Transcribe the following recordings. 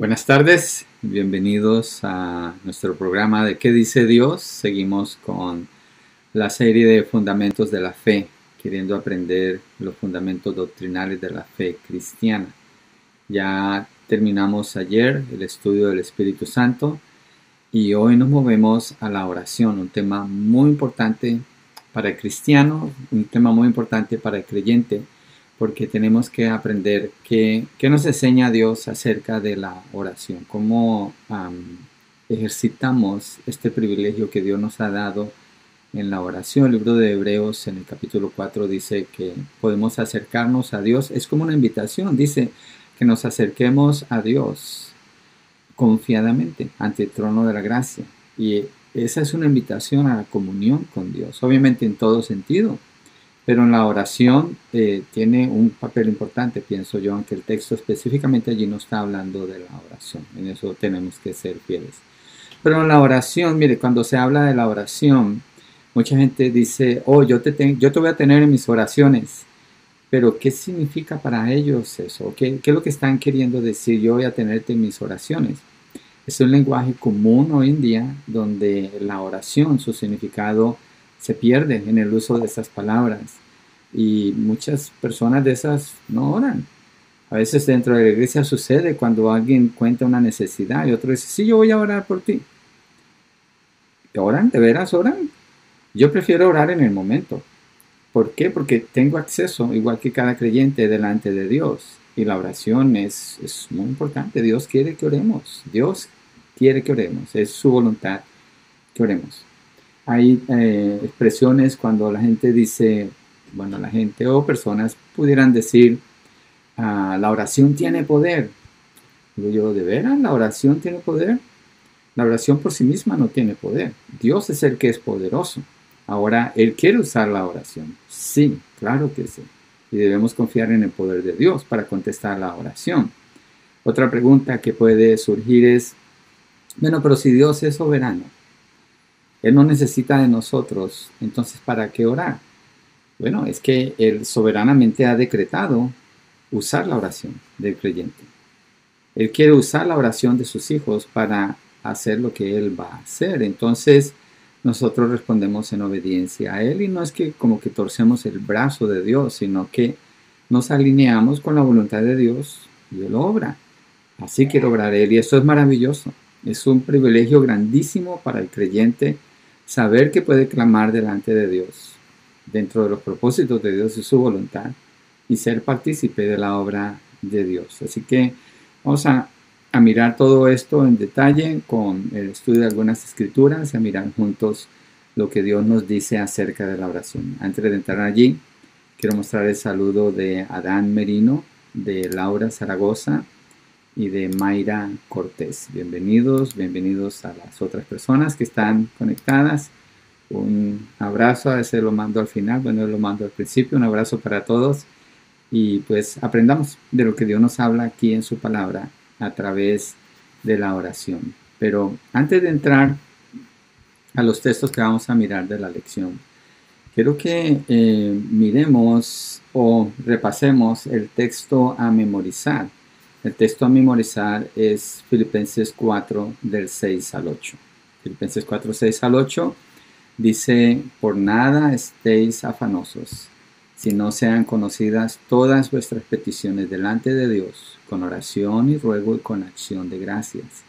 Buenas tardes, bienvenidos a nuestro programa de ¿Qué dice Dios? Seguimos con la serie de fundamentos de la fe, queriendo aprender los fundamentos doctrinales de la fe cristiana. Ya terminamos ayer el estudio del Espíritu Santo y hoy nos movemos a la oración, un tema muy importante para el cristiano, un tema muy importante para el creyente, porque tenemos que aprender qué nos enseña Dios acerca de la oración, cómo ejercitamos este privilegio que Dios nos ha dado en la oración. El libro de Hebreos en el capítulo 4 dice que podemos acercarnos a Dios. Es como una invitación, dice que nos acerquemos a Dios confiadamente ante el trono de la gracia. Y esa es una invitación a la comunión con Dios, obviamente en todo sentido. Pero en la oración tiene un papel importante, pienso yo, aunque el texto específicamente allí no está hablando de la oración. En eso tenemos que ser fieles. Pero en la oración, mire, cuando se habla de la oración, mucha gente dice, oh, yo te voy a tener en mis oraciones. Pero ¿qué significa para ellos eso? ¿Qué es lo que están queriendo decir? Yo voy a tenerte en mis oraciones. Es un lenguaje común hoy en día donde la oración, su significado se pierde en el uso de estas palabras y muchas personas de esas no oran. A veces dentro de la iglesia sucede cuando alguien cuenta una necesidad y otro dice, sí, yo voy a orar por ti. ¿Oran? ¿De veras oran? Yo prefiero orar en el momento. ¿Por qué? Porque tengo acceso, igual que cada creyente, delante de Dios. Y la oración es muy importante. Dios quiere que oremos. Dios quiere que oremos. Es su voluntad que oremos. Hay expresiones cuando la gente dice, bueno, la gente o personas pudieran decir, la oración tiene poder. Digo yo, ¿de veras la oración tiene poder? La oración por sí misma no tiene poder. Dios es el que es poderoso. Ahora, ¿Él quiere usar la oración? Sí, claro que sí. Y debemos confiar en el poder de Dios para contestar la oración. Otra pregunta que puede surgir es, bueno, pero si Dios es soberano, Él no necesita de nosotros, entonces ¿para qué orar? Bueno, es que Él soberanamente ha decretado usar la oración del creyente. Él quiere usar la oración de sus hijos para hacer lo que Él va a hacer. Entonces nosotros respondemos en obediencia a Él y no es que como que torcemos el brazo de Dios, sino que nos alineamos con la voluntad de Dios y Él obra. Así quiere obrar Él y eso es maravilloso. Es un privilegio grandísimo para el creyente saber que puede clamar delante de Dios, dentro de los propósitos de Dios y su voluntad, y ser partícipe de la obra de Dios. Así que vamos a mirar todo esto en detalle con el estudio de algunas escrituras y a mirar juntos lo que Dios nos dice acerca de la oración. Antes de entrar allí, quiero mostrar el saludo de Adán Merino, de Laura Zaragoza y de Mayra Cortés. Bienvenidos a las otras personas que están conectadas. Un abrazo, a veces lo mando al final, bueno, lo mando al principio. Un abrazo para todos y pues aprendamos de lo que Dios nos habla aquí en su palabra a través de la oración. Pero antes de entrar a los textos que vamos a mirar de la lección, quiero que miremos o repasemos el texto a memorizar. El texto a memorizar es Filipenses 4, del 6 al 8. Filipenses 4, 6 al 8 dice, por nada estéis afanosos, si no sean conocidas todas vuestras peticiones delante de Dios, con oración y ruego y con acción de gracias.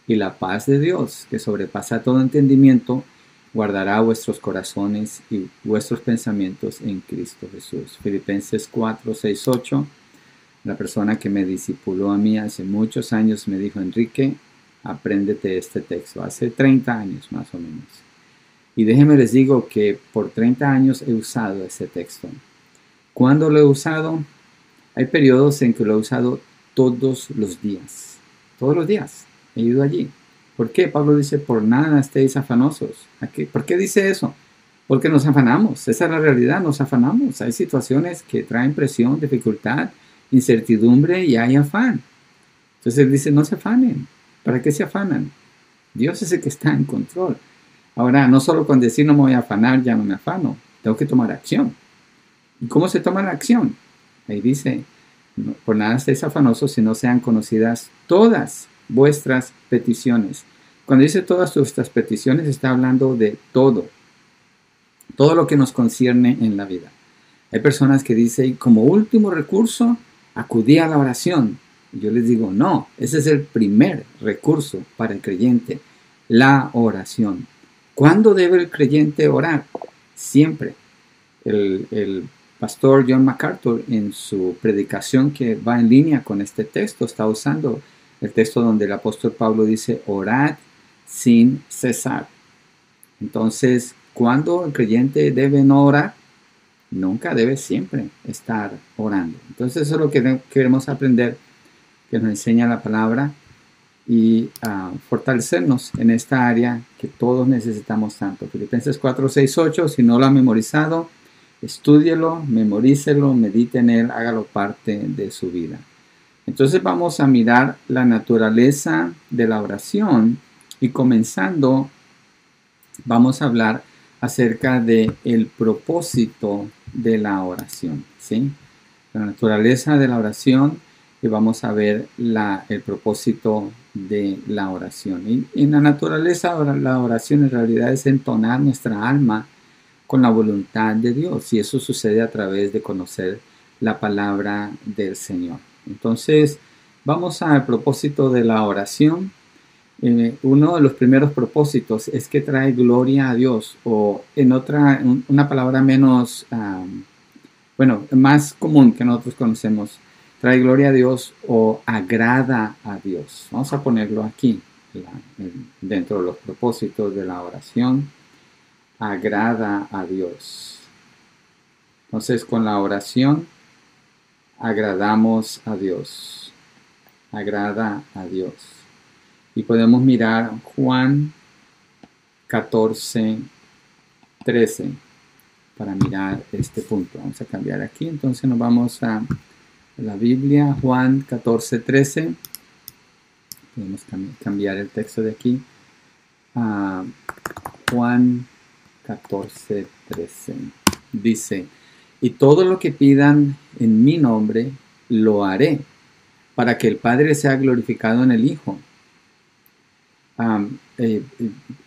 Y la paz de Dios, que sobrepasa todo entendimiento, guardará vuestros corazones y vuestros pensamientos en Cristo Jesús. Filipenses 4, 6, 8. La persona que me discipuló a mí hace muchos años me dijo, Enrique, apréndete este texto. Hace 30 años más o menos. Y déjenme les digo que por 30 años he usado ese texto. ¿Cuándo lo he usado? Hay periodos en que lo he usado todos los días. Todos los días he ido allí. ¿Por qué? Pablo dice, por nada estéis afanosos. ¿Por qué dice eso? Porque nos afanamos. Esa es la realidad, nos afanamos. Hay situaciones que traen presión, dificultad, incertidumbre y hay afán. Entonces él dice, no se afanen. ¿Para qué se afanan? Dios es el que está en control. Ahora, no solo con decir no me voy a afanar, ya no me afano. Tengo que tomar acción. ¿Y cómo se toma la acción? Ahí dice, por nada estéis afanosos si no sean conocidas todas vuestras peticiones. Cuando dice todas vuestras peticiones, está hablando de todo lo que nos concierne en la vida. Hay personas que dicen, como último recurso, acudí a la oración. Y yo les digo, no, ese es el primer recurso para el creyente, la oración. ¿Cuándo debe el creyente orar? Siempre. El pastor John MacArthur, en su predicación que va en línea con este texto, está usando el texto donde el apóstol Pablo dice, orad sin cesar. Entonces, ¿cuándo el creyente debe no orar? Nunca, debe siempre estar orando. Entonces, eso es lo que queremos aprender, que nos enseña la palabra, y fortalecernos en esta área que todos necesitamos tanto. Filipenses 4, 6, 8, si no lo ha memorizado, estúdielo, memorícelo, medite en él, hágalo parte de su vida. Entonces vamos a mirar la naturaleza de la oración y comenzando vamos a hablar acerca del propósito de la oración, ¿sí? La naturaleza de la oración, y vamos a ver el propósito de la oración. Y en la naturaleza la oración en realidad es entonar nuestra alma con la voluntad de Dios, y eso sucede a través de conocer la palabra del Señor. Entonces, vamos al propósito de la oración. Uno de los primeros propósitos es que trae gloria a Dios, o una palabra menos, más común que nosotros conocemos, trae gloria a Dios o agrada a Dios. Vamos a ponerlo aquí, dentro de los propósitos de la oración. Agrada a Dios. Entonces, con la oración agradamos a Dios. Agrada a Dios. Y podemos mirar Juan 14, 13 para mirar este punto. Vamos a cambiar aquí. Entonces nos vamos a la Biblia, Juan 14, 13. Podemos cambiar el texto de aquí. Juan 14, 13. Dice, y todo lo que pidan en mi nombre, lo haré, para que el Padre sea glorificado en el Hijo.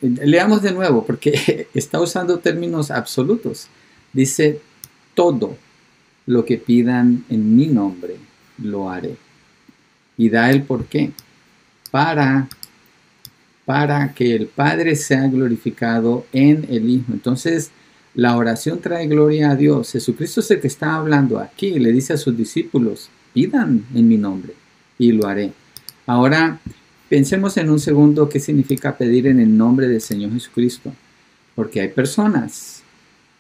Leamos de nuevo, porque está usando términos absolutos. Dice, todo lo que pidan en mi nombre, lo haré. Y da el por qué. Para que el Padre sea glorificado en el Hijo. Entonces, la oración trae gloria a Dios. Jesucristo es el que está hablando aquí. Le dice a sus discípulos, pidan en mi nombre y lo haré. Ahora, pensemos en un segundo qué significa pedir en el nombre del Señor Jesucristo. Porque hay personas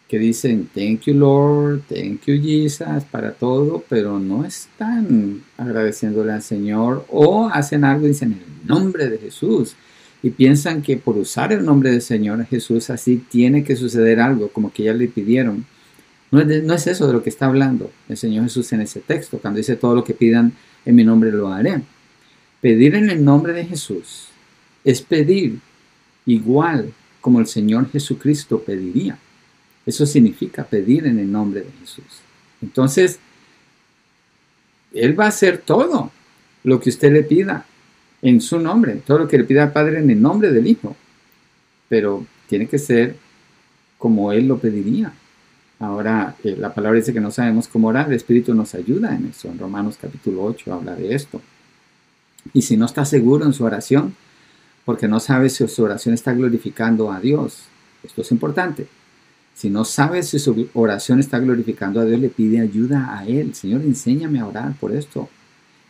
que dicen, thank you Lord, thank you Jesus, para todo, pero no están agradeciéndole al Señor, o hacen algo y dicen, en el nombre de Jesús. Y piensan que por usar el nombre del Señor Jesús así tiene que suceder algo, como que ya le pidieron. No es eso de lo que está hablando el Señor Jesús en ese texto, cuando dice todo lo que pidan en mi nombre lo haré. Pedir en el nombre de Jesús es pedir igual como el Señor Jesucristo pediría. Eso significa pedir en el nombre de Jesús. Entonces, Él va a hacer todo lo que usted le pida en su nombre, todo lo que le pida al Padre en el nombre del Hijo, pero tiene que ser como Él lo pediría. Ahora, la palabra dice que no sabemos cómo orar, el Espíritu nos ayuda en eso. En Romanos capítulo 8 habla de esto. Y si no está seguro en su oración, porque no sabe si su oración está glorificando a Dios, esto es importante. Si no sabe si su oración está glorificando a Dios, le pide ayuda a Él. Señor, enséñame a orar por esto.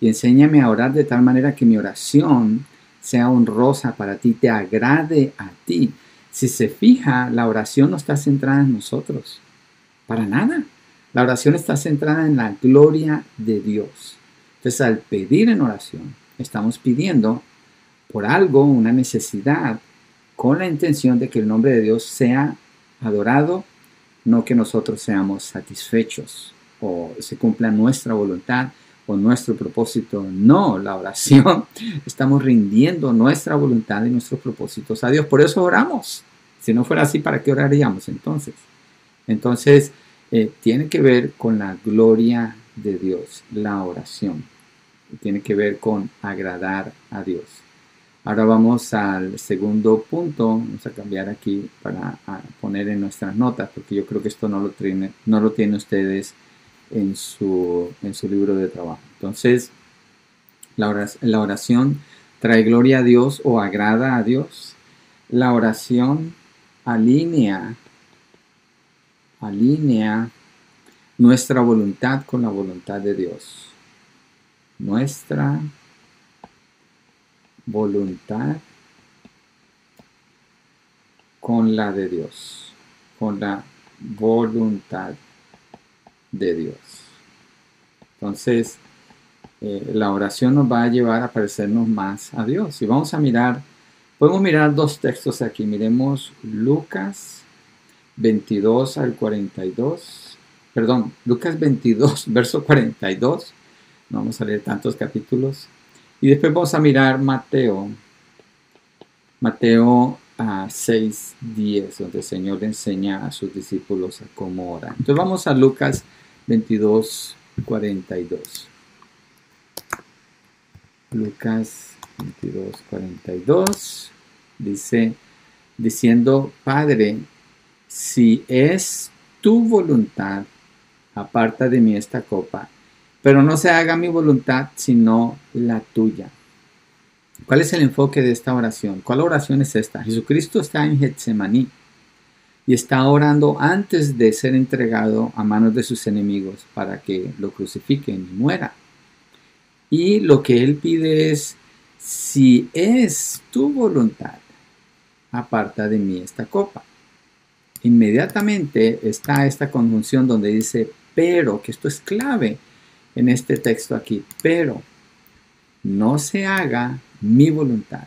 Y enséñame a orar de tal manera que mi oración sea honrosa para ti, te agrade a ti. Si se fija, la oración no está centrada en nosotros. Para nada. La oración está centrada en la gloria de Dios. Entonces, al pedir en oración, estamos pidiendo por algo, una necesidad, con la intención de que el nombre de Dios sea adorado, no que nosotros seamos satisfechos o se cumpla nuestra voluntad o nuestro propósito. No, la oración, estamos rindiendo nuestra voluntad y nuestros propósitos a Dios. Por eso oramos. Si no fuera así, ¿para qué oraríamos entonces? Entonces, tiene que ver con la gloria de Dios, la oración. tiene que ver con agradar a Dios. Ahora vamos al segundo punto. Vamos a cambiar aquí para poner en nuestras notas, porque yo creo que esto no lo tienen ustedes en su libro de trabajo. Entonces, la oración trae gloria a Dios o agrada a Dios. La oración alinea nuestra voluntad con la voluntad de Dios. Nuestra voluntad con la de Dios. Con la voluntad de Dios. Entonces, la oración nos va a llevar a parecernos más a Dios. Y vamos a mirar, podemos mirar dos textos aquí. Miremos Lucas 22 al 42. Perdón, Lucas 22, verso 42. No vamos a leer tantos capítulos. Y después vamos a mirar Mateo 6, 10, donde el Señor le enseña a sus discípulos a cómo orar. Entonces vamos a Lucas 22, 42. Lucas 22, 42 dice, diciendo, Padre, si es tu voluntad, aparta de mí esta copa, pero no se haga mi voluntad, sino la tuya. ¿Cuál es el enfoque de esta oración? ¿Cuál oración es esta? Jesucristo está en Getsemaní y está orando antes de ser entregado a manos de sus enemigos para que lo crucifiquen y muera. Y lo que él pide es, si es tu voluntad, aparta de mí esta copa. Inmediatamente está esta conjunción donde dice, pero, que esto es clave en este texto aquí, pero no se haga mi voluntad,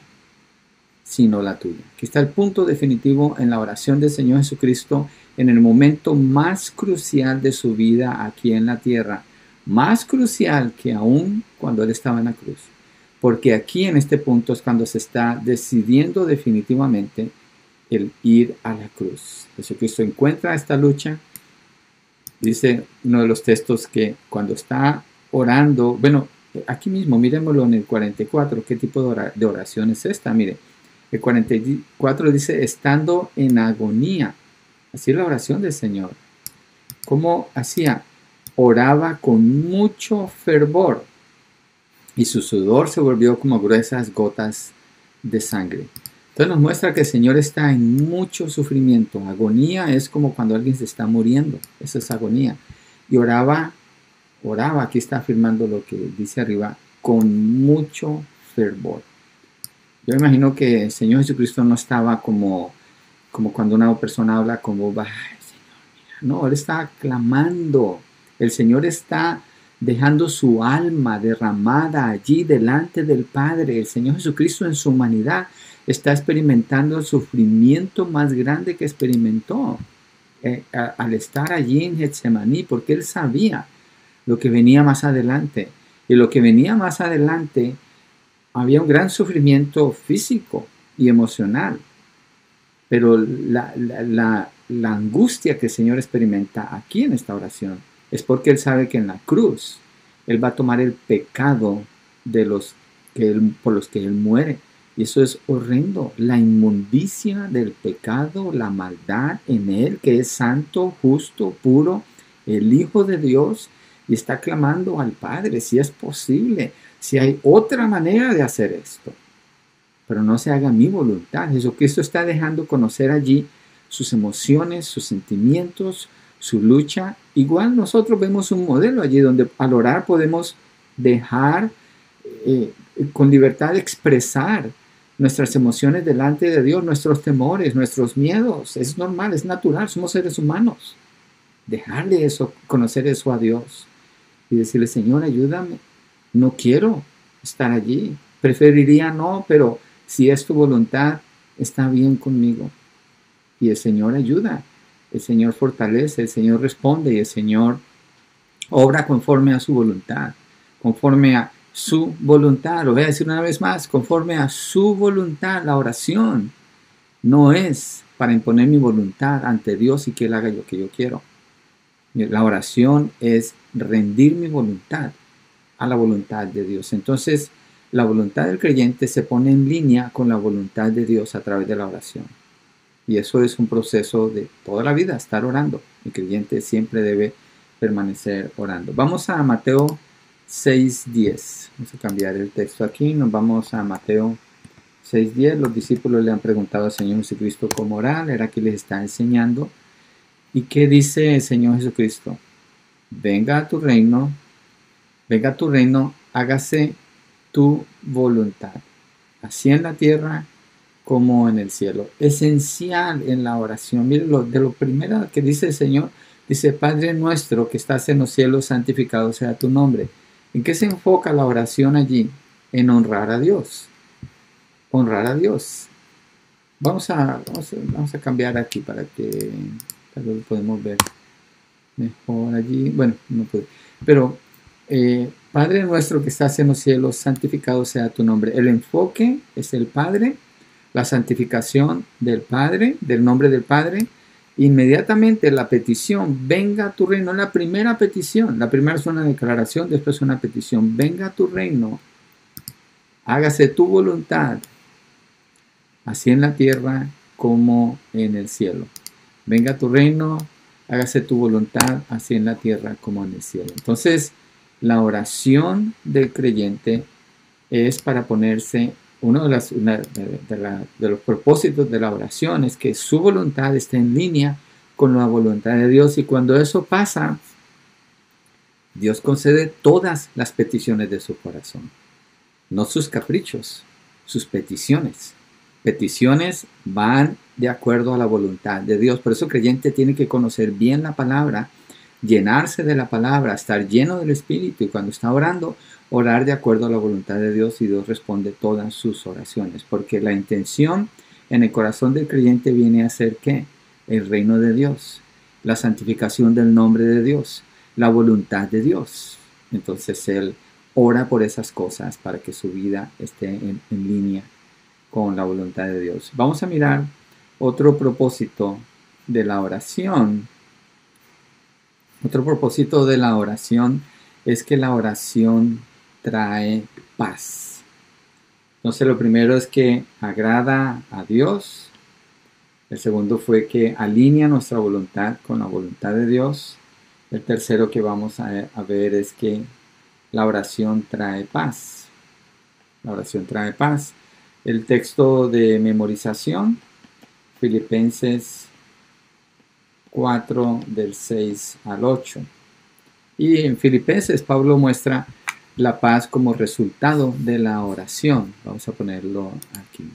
sino la tuya. Aquí está el punto definitivo en la oración del Señor Jesucristo en el momento más crucial de su vida aquí en la tierra, más crucial que aún cuando Él estaba en la cruz. Porque aquí en este punto es cuando se está decidiendo definitivamente el ir a la cruz. Jesucristo encuentra esta lucha. Dice uno de los textos que cuando está orando, bueno, aquí mismo, miremoslo en el 44, ¿qué tipo de oración es esta? Mire, el 44 dice, estando en agonía. Así es la oración del Señor. ¿Cómo hacía? Oraba con mucho fervor y su sudor se volvió como gruesas gotas de sangre. Entonces nos muestra que el Señor está en mucho sufrimiento. Agonía es como cuando alguien se está muriendo. Eso es agonía. Y oraba, aquí está afirmando lo que dice arriba, con mucho fervor. Yo imagino que el Señor Jesucristo no estaba como cuando una persona habla como, ay, Señor, mira. No, Él está clamando. El Señor está dejando su alma derramada allí delante del Padre. El Señor Jesucristo en su humanidad está experimentando el sufrimiento más grande que experimentó al estar allí en Getsemaní, porque Él sabía lo que venía más adelante. Y lo que venía más adelante, había un gran sufrimiento físico y emocional. Pero la angustia que el Señor experimenta aquí en esta oración es porque Él sabe que en la cruz Él va a tomar el pecado por los que Él muere. Y eso es horrendo. La inmundicia del pecado, la maldad en Él, que es santo, justo, puro, el Hijo de Dios, y está clamando al Padre si es posible, si hay otra manera de hacer esto. Pero no se haga mi voluntad. Jesucristo está dejando conocer allí sus emociones, sus sentimientos, su lucha. Igual nosotros vemos un modelo allí donde al orar podemos dejar con libertad de expresar nuestras emociones delante de Dios, nuestros temores, nuestros miedos. Es normal, es natural, somos seres humanos. Dejarle eso, conocer eso a Dios y decirle, Señor, ayúdame. No quiero estar allí. Preferiría no, pero si es tu voluntad, está bien conmigo. Y el Señor ayuda, el Señor fortalece, el Señor responde y el Señor obra conforme a su voluntad, conforme a su voluntad. Lo voy a decir una vez más, conforme a su voluntad. La oración no es para imponer mi voluntad ante Dios y que Él haga lo que yo quiero. La oración es rendir mi voluntad a la voluntad de Dios. Entonces, la voluntad del creyente se pone en línea con la voluntad de Dios a través de la oración. Y eso es un proceso de toda la vida, estar orando. El creyente siempre debe permanecer orando. Vamos a Mateo 6:10. Vamos a cambiar el texto aquí. Nos vamos a Mateo 6:10. Los discípulos le han preguntado al Señor Jesucristo cómo orar. Era que les está enseñando. ¿Y qué dice el Señor Jesucristo? Venga a tu reino, hágase tu voluntad, así en la tierra como en el cielo. Esencial en la oración. Mire, de lo primero que dice el Señor, dice, Padre nuestro que estás en los cielos, santificado sea tu nombre. ¿En qué se enfoca la oración allí? En honrar a Dios. Honrar a Dios. Vamos a cambiar aquí para que lo podemos ver mejor allí. Bueno, no puedo. Pero Padre nuestro que estás en los cielos, santificado sea tu nombre. El enfoque es el Padre, la santificación del Padre, del nombre del Padre. Inmediatamente la petición, venga a tu reino, la primera petición. La primera es una declaración, después una petición. Venga a tu reino, hágase tu voluntad, así en la tierra como en el cielo. Venga a tu reino, hágase tu voluntad, así en la tierra como en el cielo. Entonces, la oración del creyente es para ponerse, uno de los propósitos de la oración es que su voluntad esté en línea con la voluntad de Dios, y cuando eso pasa, Dios concede todas las peticiones de su corazón, no sus caprichos, sus peticiones. Peticiones van de acuerdo a la voluntad de Dios. Por eso el creyente tiene que conocer bien la palabra, llenarse de la palabra, estar lleno del Espíritu, y cuando está orando, orar de acuerdo a la voluntad de Dios, y Dios responde todas sus oraciones. Porque la intención en el corazón del creyente viene a ser ¿qué? El reino de Dios, la santificación del nombre de Dios, la voluntad de Dios. Entonces él ora por esas cosas para que su vida esté en línea con la voluntad de Dios. Vamos a mirar otro propósito de la oración. Otro propósito de la oración es que la oración trae paz. Entonces lo primero es que agrada a Dios. El segundo fue que alinea nuestra voluntad con la voluntad de Dios. El tercero que vamos a ver es que la oración trae paz. La oración trae paz. El texto de memorización, Filipenses 4 del 6 al 8. Y en Filipenses Pablo muestra la paz como resultado de la oración. Vamos a ponerlo aquí.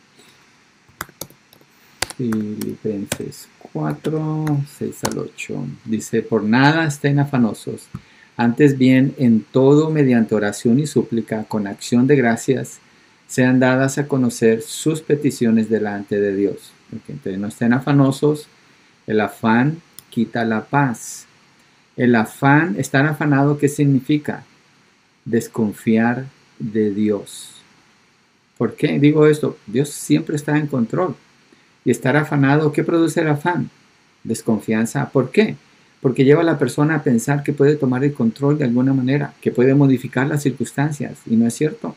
Filipenses 4, 6 al 8. Dice, por nada estén afanosos, antes bien en todo mediante oración y súplica con acción de gracias sean dadas a conocer sus peticiones delante de Dios. Entonces no estén afanosos. El afán quita la paz. El afán, estar afanado, ¿qué significa? Desconfiar de Dios. ¿Por qué digo esto? Dios siempre está en control. Y estar afanado, ¿qué produce el afán? Desconfianza. ¿Por qué? Porque lleva a la persona a pensar que puede tomar el control de alguna manera, que puede modificar las circunstancias. Y no es cierto.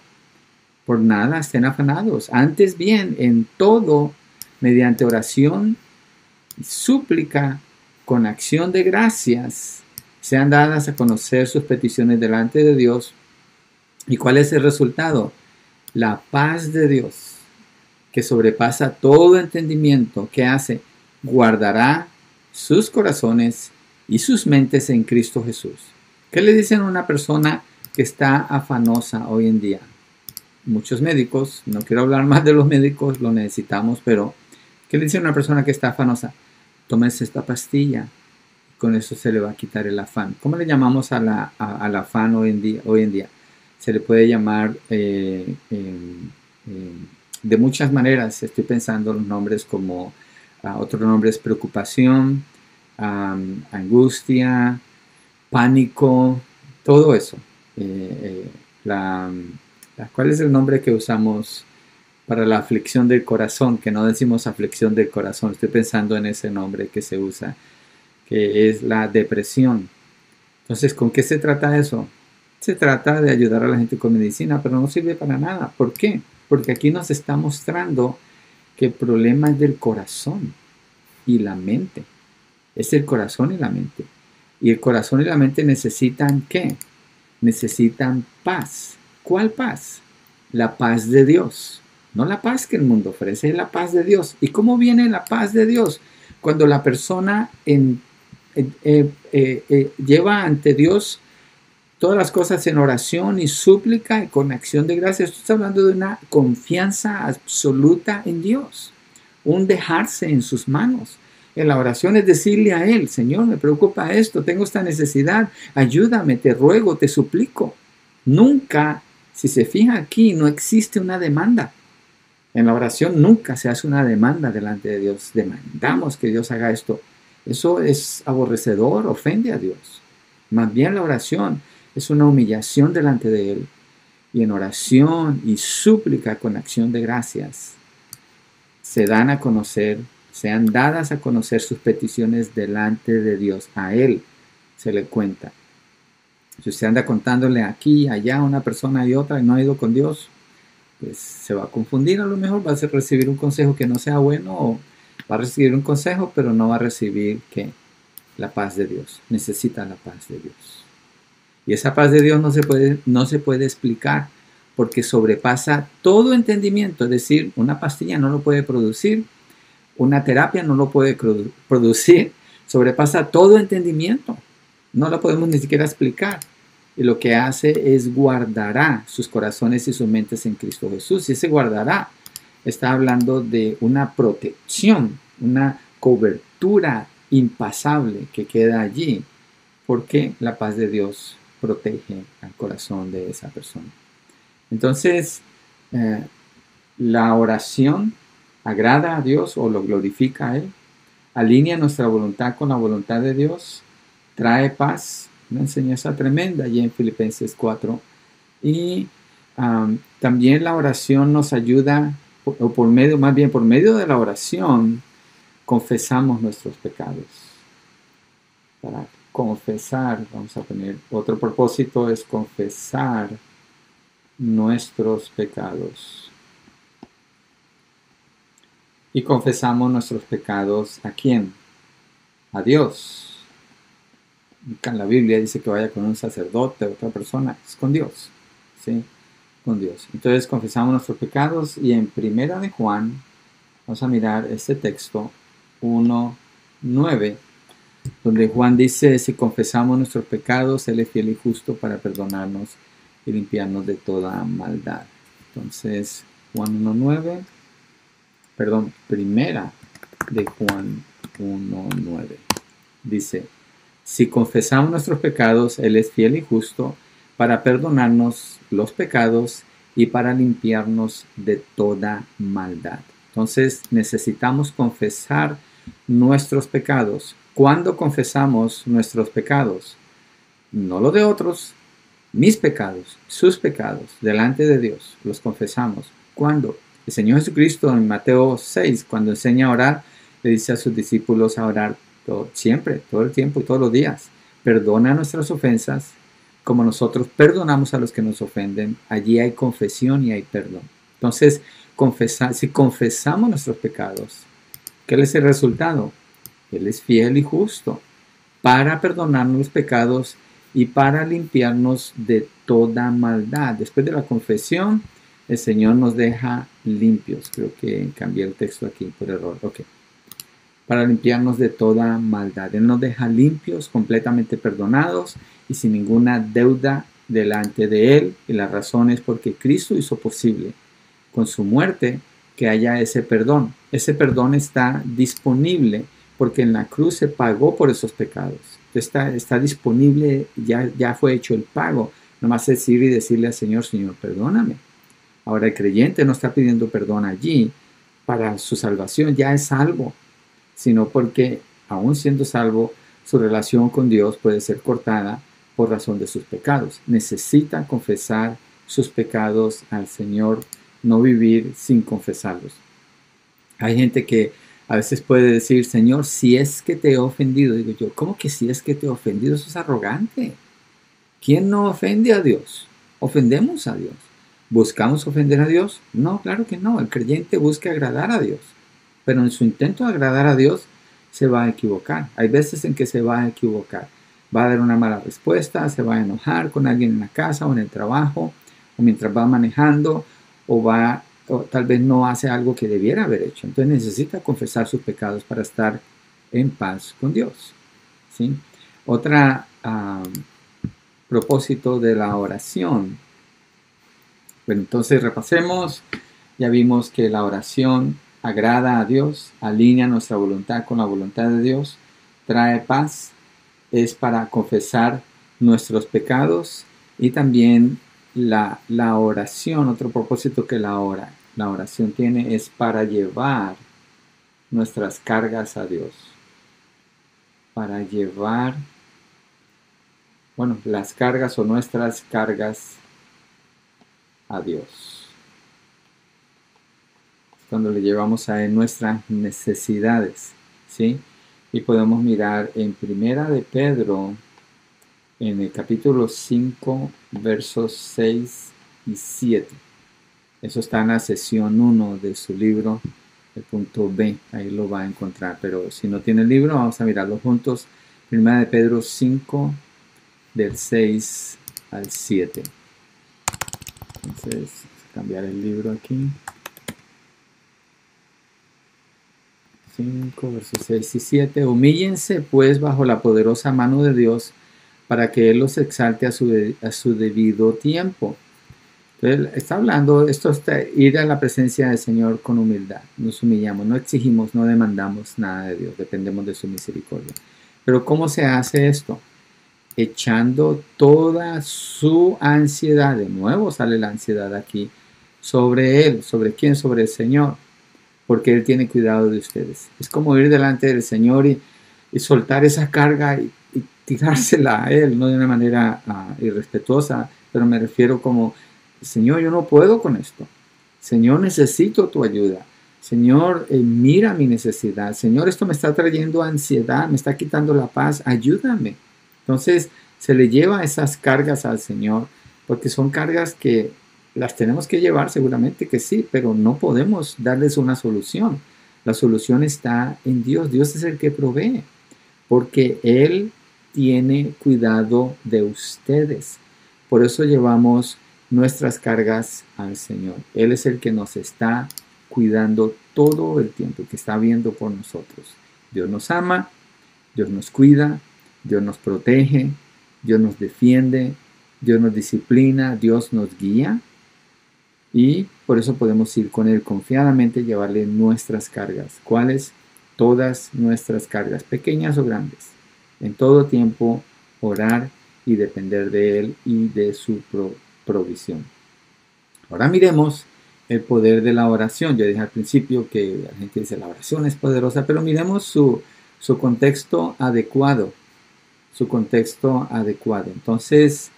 Por nada estén afanados. Antes bien, en todo, mediante oración y súplica, con acción de gracias, sean dadas a conocer sus peticiones delante de Dios. ¿Y cuál es el resultado? La paz de Dios, que sobrepasa todo entendimiento, ¿qué hace? Guardará sus corazones y sus mentes en Cristo Jesús. ¿Qué le dicen a una persona que está afanosa hoy en día? Muchos médicos, no quiero hablar más de los médicos, lo necesitamos, pero ¿qué le dice a una persona que está afanosa? Tómese esta pastilla, con eso se le va a quitar el afán. ¿Cómo le llamamos al afán hoy en día? Se le puede llamar de muchas maneras. Estoy pensando en los nombres como, otro nombre es preocupación, angustia, pánico, todo eso. ¿Cuál es el nombre que usamos para la aflicción del corazón? Que no decimos aflicción del corazón. Estoy pensando en ese nombre que se usa, que es la depresión. Entonces, ¿con qué se trata eso? Se trata de ayudar a la gente con medicina, pero no sirve para nada. ¿Por qué? Porque aquí nos está mostrando que el problema es del corazón y la mente. Es el corazón y la mente. Y el corazón y la mente necesitan ¿qué? Necesitan paz. ¿Cuál paz? La paz de Dios. No la paz que el mundo ofrece, es la paz de Dios. ¿Y cómo viene la paz de Dios? Cuando la persona lleva ante Dios todas las cosas en oración y súplica y con acción de gracias. Esto está hablando de una confianza absoluta en Dios, un dejarse en sus manos. En la oración es decirle a Él, Señor, me preocupa esto, tengo esta necesidad, ayúdame, te ruego, te suplico. Nunca, si se fija aquí, no existe una demanda. En la oración nunca se hace una demanda delante de Dios. Demandamos que Dios haga esto. Eso es aborrecedor, ofende a Dios. Más bien la oración es una humillación delante de Él. Y en oración y súplica con acción de gracias se dan a conocer, sean dadas a conocer sus peticiones delante de Dios. A Él se le cuenta. Si usted anda contándole aquí, allá a una persona y otra y no ha ido con Dios, pues se va a confundir, a lo mejor va a recibir un consejo que no sea bueno, o va a recibir un consejo pero no va a recibir ¿qué? La paz de Dios. Necesita la paz de Dios. Y esa paz de Dios no se puede explicar porque sobrepasa todo entendimiento. Es decir, una pastilla no lo puede producir, una terapia no lo puede producir, sobrepasa todo entendimiento. No lo podemos ni siquiera explicar. Y lo que hace es guardará sus corazones y sus mentes en Cristo Jesús. Y ese guardará está hablando de una protección, una cobertura impasable que queda allí, porque la paz de Dios protege al corazón de esa persona. Entonces, la oración agrada a Dios o lo glorifica a Él, alinea nuestra voluntad con la voluntad de Dios, trae paz, una enseñanza tremenda allí en Filipenses 4. Y también la oración nos ayuda, por medio de la oración, confesamos nuestros pecados. Para confesar, vamos a poner, otro propósito es confesar nuestros pecados. Y confesamos nuestros pecados ¿a quién? A Dios. En la Biblia dice que vaya con un sacerdote, otra persona, es con Dios, ¿sí? Con Dios. Entonces confesamos nuestros pecados y en Primera de Juan, vamos a mirar este texto 1:9, donde Juan dice, si confesamos nuestros pecados, Él es fiel y justo para perdonarnos y limpiarnos de toda maldad. Entonces, Juan 1:9, perdón, Primera de Juan 1:9, dice, si confesamos nuestros pecados, Él es fiel y justo para perdonarnos los pecados y para limpiarnos de toda maldad. Entonces necesitamos confesar nuestros pecados. ¿Cuándo confesamos nuestros pecados? No los de otros, mis pecados, sus pecados, delante de Dios, los confesamos. ¿Cuándo? El Señor Jesucristo en Mateo 6, cuando enseña a orar, le dice a sus discípulos a orar siempre, todo el tiempo y todos los días. Perdona nuestras ofensas como nosotros perdonamos a los que nos ofenden. Allí hay confesión y hay perdón. Entonces, si confesamos nuestros pecados, ¿qué es el resultado? Él es fiel y justo para perdonarnos los pecados y para limpiarnos de toda maldad. Después de la confesión, el Señor nos deja limpios. Creo que cambié el texto aquí por error. Ok. Para limpiarnos de toda maldad. Él nos deja limpios, completamente perdonados y sin ninguna deuda delante de Él. Y la razón es porque Cristo hizo posible con su muerte que haya ese perdón. Ese perdón está disponible porque en la cruz se pagó por esos pecados. Está disponible, ya fue hecho el pago. Nomás es ir y decirle al Señor, Señor, perdóname. Ahora el creyente no está pidiendo perdón allí para su salvación, ya es salvo, sino porque aún siendo salvo, su relación con Dios puede ser cortada por razón de sus pecados. Necesita confesar sus pecados al Señor, no vivir sin confesarlos. Hay gente que a veces puede decir, Señor, si es que te he ofendido. Digo yo, ¿cómo que si es que te he ofendido? Eso es arrogante. ¿Quién no ofende a Dios? ¿Ofendemos a Dios? ¿Buscamos ofender a Dios? No, claro que no. El creyente busca agradar a Dios. Pero en su intento de agradar a Dios se va a equivocar. Hay veces en que se va a equivocar. Va a dar una mala respuesta, se va a enojar con alguien en la casa o en el trabajo, o mientras va manejando, o tal vez no hace algo que debiera haber hecho. Entonces necesita confesar sus pecados para estar en paz con Dios. ¿Sí? Otra propósito de la oración. Bueno, entonces repasemos. Ya vimos que la oración agrada a Dios, alinea nuestra voluntad con la voluntad de Dios, trae paz, es para confesar nuestros pecados, y también la oración, otro propósito que la oración tiene es para llevar nuestras cargas a Dios, para llevar, bueno, las cargas o nuestras cargas a Dios. Cuando le llevamos a Él nuestras necesidades, ¿sí? Y podemos mirar en Primera de Pedro, en el capítulo 5, versos 6 y 7. Eso está en la sesión 1 de su libro, el punto B, ahí lo va a encontrar. Pero si no tiene el libro, vamos a mirarlo juntos. Primera de Pedro 5, del 6 al 7. Entonces, vamos a cambiar el libro aquí. 5, versos 6 y 7. Humíllense pues bajo la poderosa mano de Dios, para que Él los exalte a su debido tiempo. Entonces, está hablando, esto está ir a la presencia del Señor con humildad. Nos humillamos, no exigimos, no demandamos nada de Dios, dependemos de su misericordia. Pero ¿cómo se hace esto? Echando toda su ansiedad, de nuevo sale la ansiedad aquí, sobre Él. ¿Sobre quién? Sobre el Señor, porque Él tiene cuidado de ustedes. Es como ir delante del Señor y soltar esa carga y tirársela a Él, no de una manera irrespetuosa, pero me refiero como, Señor, yo no puedo con esto. Señor, necesito tu ayuda. Señor, mira mi necesidad. Señor, esto me está trayendo ansiedad, me está quitando la paz, ayúdame. Entonces, se le lleva esas cargas al Señor, porque son cargas que las tenemos que llevar, seguramente que sí, pero no podemos darles una solución. La solución está en Dios. Dios es el que provee, porque Él tiene cuidado de ustedes. Por eso llevamos nuestras cargas al Señor. Él es el que nos está cuidando todo el tiempo, que está viendo por nosotros. Dios nos ama, Dios nos cuida, Dios nos protege, Dios nos defiende, Dios nos disciplina, Dios nos guía. Y por eso podemos ir con Él confiadamente, llevarle nuestras cargas. ¿Cuáles? Todas nuestras cargas, pequeñas o grandes. En todo tiempo, orar y depender de Él y de su provisión. Ahora miremos el poder de la oración. Yo dije al principio que la gente dice la oración es poderosa, pero miremos su contexto adecuado. Su contexto adecuado. Entonces,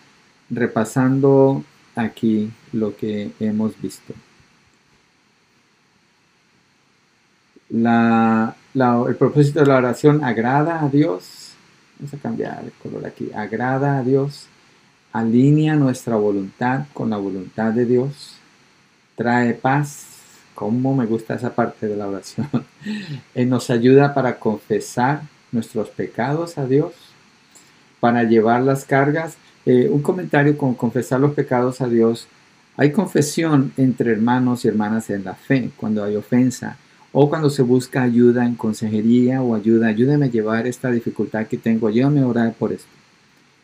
repasando aquí lo que hemos visto. El propósito de la oración agrada a Dios. Vamos a cambiar el color aquí. Agrada a Dios. Alinea nuestra voluntad con la voluntad de Dios. Trae paz. Cómo me gusta esa parte de la oración. Nos ayuda para confesar nuestros pecados a Dios, para llevar las cargas. Un comentario con confesar los pecados a Dios. Hay confesión entre hermanos y hermanas en la fe cuando hay ofensa, o cuando se busca ayuda en consejería o ayúdame a llevar esta dificultad que tengo, ayúdame a orar por esto.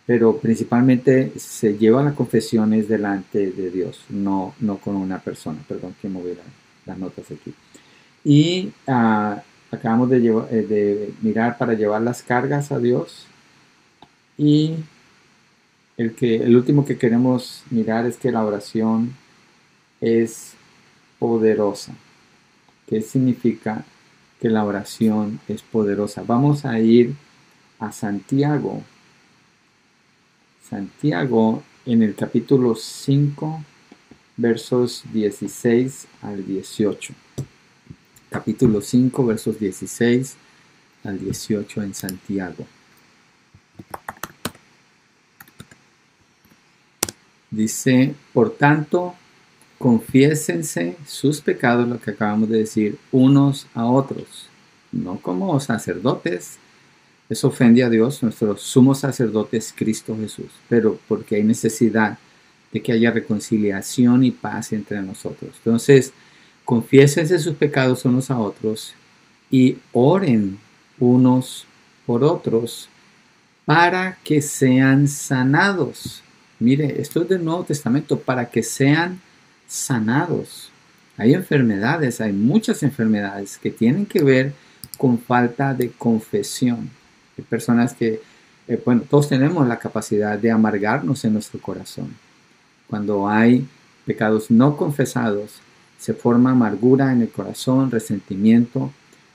Pero principalmente se lleva las confesiones delante de Dios, no con una persona. Perdón que moví las notas aquí. Y acabamos de mirar para llevar las cargas a Dios. Y el último que queremos mirar es que la oración es poderosa. ¿Qué significa que la oración es poderosa? Vamos a ir a Santiago. Santiago en el capítulo 5, versos 16 al 18. Capítulo 5, versos 16 al 18 en Santiago. Dice, por tanto, confiésense sus pecados, lo que acabamos de decir, unos a otros, no como sacerdotes. Eso ofende a Dios, nuestro sumo sacerdote es Cristo Jesús, pero porque hay necesidad de que haya reconciliación y paz entre nosotros. Entonces, confiésense sus pecados unos a otros y oren unos por otros para que sean sanados. Mire, esto es del Nuevo Testamento, para que sean sanados. Hay enfermedades, hay muchas enfermedades que tienen que ver con falta de confesión. Hay personas que, bueno, todos tenemos la capacidad de amargarnos en nuestro corazón. Cuando hay pecados no confesados, se forma amargura en el corazón, resentimiento.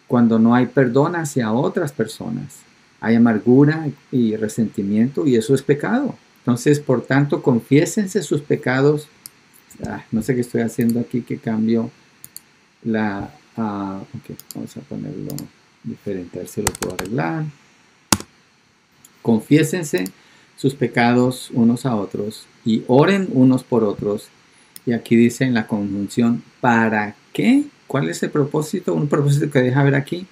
Cuando no hay perdón hacia otras personas, hay amargura y resentimiento, y eso es pecado. Entonces, por tanto, confiésense sus pecados. No sé qué estoy haciendo aquí, que cambio la... ok, vamos a ponerlo diferente, a ver si lo puedo arreglar. Confiésense sus pecados unos a otros y oren unos por otros. Y aquí dice en la conjunción, ¿para qué? ¿Cuál es el propósito? Un propósito que deja ver aquí,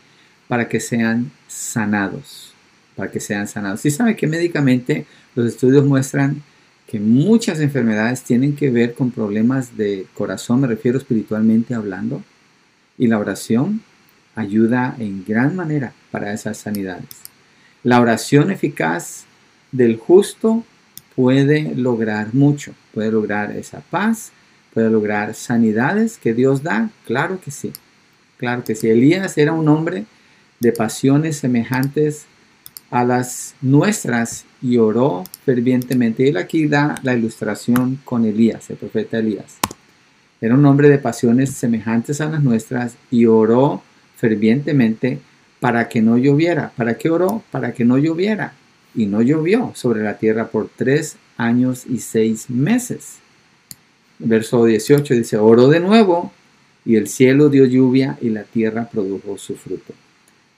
para que sean sanados. Para que sean sanados. ¿Sí sabe que médicamente los estudios muestran que muchas enfermedades tienen que ver con problemas de corazón? Me refiero espiritualmente hablando. Y la oración ayuda en gran manera para esas sanidades. La oración eficaz del justo puede lograr mucho. Puede lograr esa paz, puede lograr sanidades que Dios da. Claro que sí. Claro que sí. Elías era un hombre de pasiones semejantes a las nuestras y oró fervientemente. Él aquí da la ilustración con Elías, el profeta Elías. Era un hombre de pasiones semejantes a las nuestras y oró fervientemente para que no lloviera. ¿Para qué oró? Para que no lloviera. Y no llovió sobre la tierra por 3 años y 6 meses. Verso 18 dice, oró de nuevo y el cielo dio lluvia y la tierra produjo su fruto.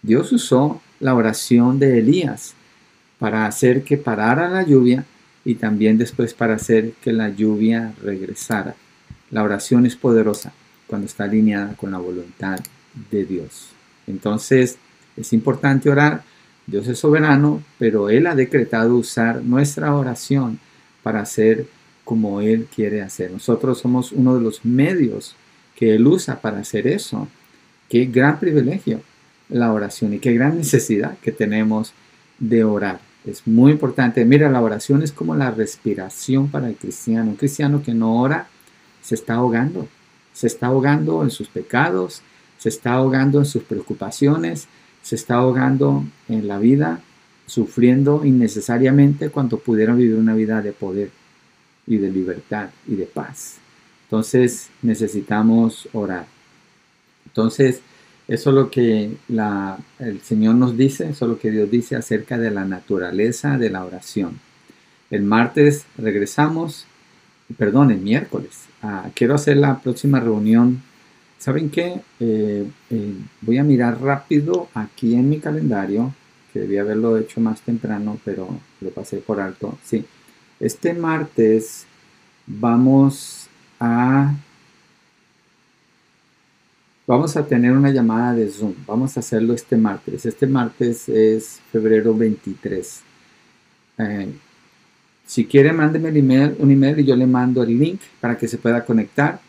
Dios usó la oración de Elías para hacer que parara la lluvia y también después para hacer que la lluvia regresara. La oración es poderosa cuando está alineada con la voluntad de Dios. Entonces, es importante orar. Dios es soberano, pero Él ha decretado usar nuestra oración para hacer como Él quiere hacer. Nosotros somos uno de los medios que Él usa para hacer eso. Qué gran privilegio la oración y qué gran necesidad que tenemos de orar. Es muy importante. Mira, la oración es como la respiración para el cristiano. Un cristiano que no ora se está ahogando. Se está ahogando en sus pecados, se está ahogando en sus preocupaciones, se está ahogando en la vida, sufriendo innecesariamente cuando pudieran vivir una vida de poder y de libertad y de paz. Entonces necesitamos orar. Entonces eso es lo que el Señor nos dice, eso es lo que Dios dice acerca de la naturaleza de la oración. El martes regresamos, perdón, el miércoles. Quiero hacer la próxima reunión. ¿Saben qué? Voy a mirar rápido aquí en mi calendario, que debía haberlo hecho más temprano, pero lo pasé por alto. Sí, este martes vamos a tener una llamada de Zoom. Vamos a hacerlo este martes. Este martes es febrero 23. Si quiere, mándeme un email y yo le mando el link para que se pueda conectar.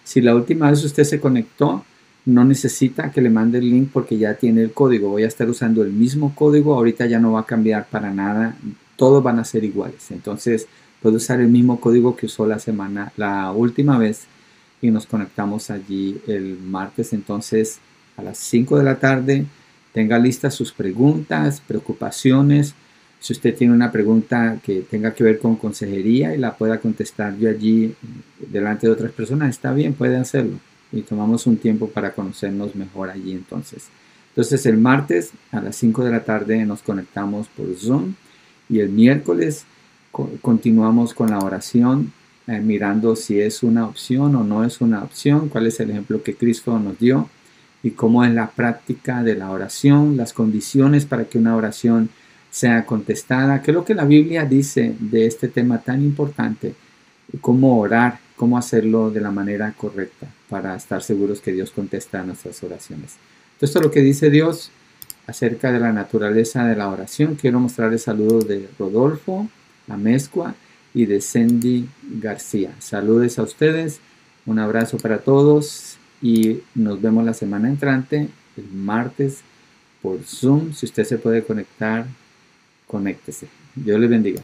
Si la última vez usted se conectó, no necesita que le mande el link porque ya tiene el código. Voy a estar usando el mismo código. Ahorita ya no va a cambiar para nada. Todos van a ser iguales. Entonces, puede usar el mismo código que usó la última vez. Y nos conectamos allí el martes. Entonces, a las 5 de la tarde, tenga listas sus preguntas, preocupaciones. Si usted tiene una pregunta que tenga que ver con consejería y la pueda contestar yo allí delante de otras personas, está bien, puede hacerlo. Y tomamos un tiempo para conocernos mejor allí entonces. Entonces el martes a las 5 de la tarde nos conectamos por Zoom y el miércoles continuamos con la oración, mirando si es una opción o no es una opción, cuál es el ejemplo que Cristo nos dio y cómo es la práctica de la oración, las condiciones para que una oración sea contestada. ¿Qué es lo que la Biblia dice de este tema tan importante? cómo orar, cómo hacerlo de la manera correcta para estar seguros que Dios contesta a nuestras oraciones. Entonces, esto es lo que dice Dios acerca de la naturaleza de la oración. Quiero mostrarles saludos de Rodolfo Amezcua y de Cindy García. Saludos a ustedes, un abrazo para todos y nos vemos la semana entrante, el martes, por Zoom. Si usted se puede conectar, conéctese. Dios les bendiga.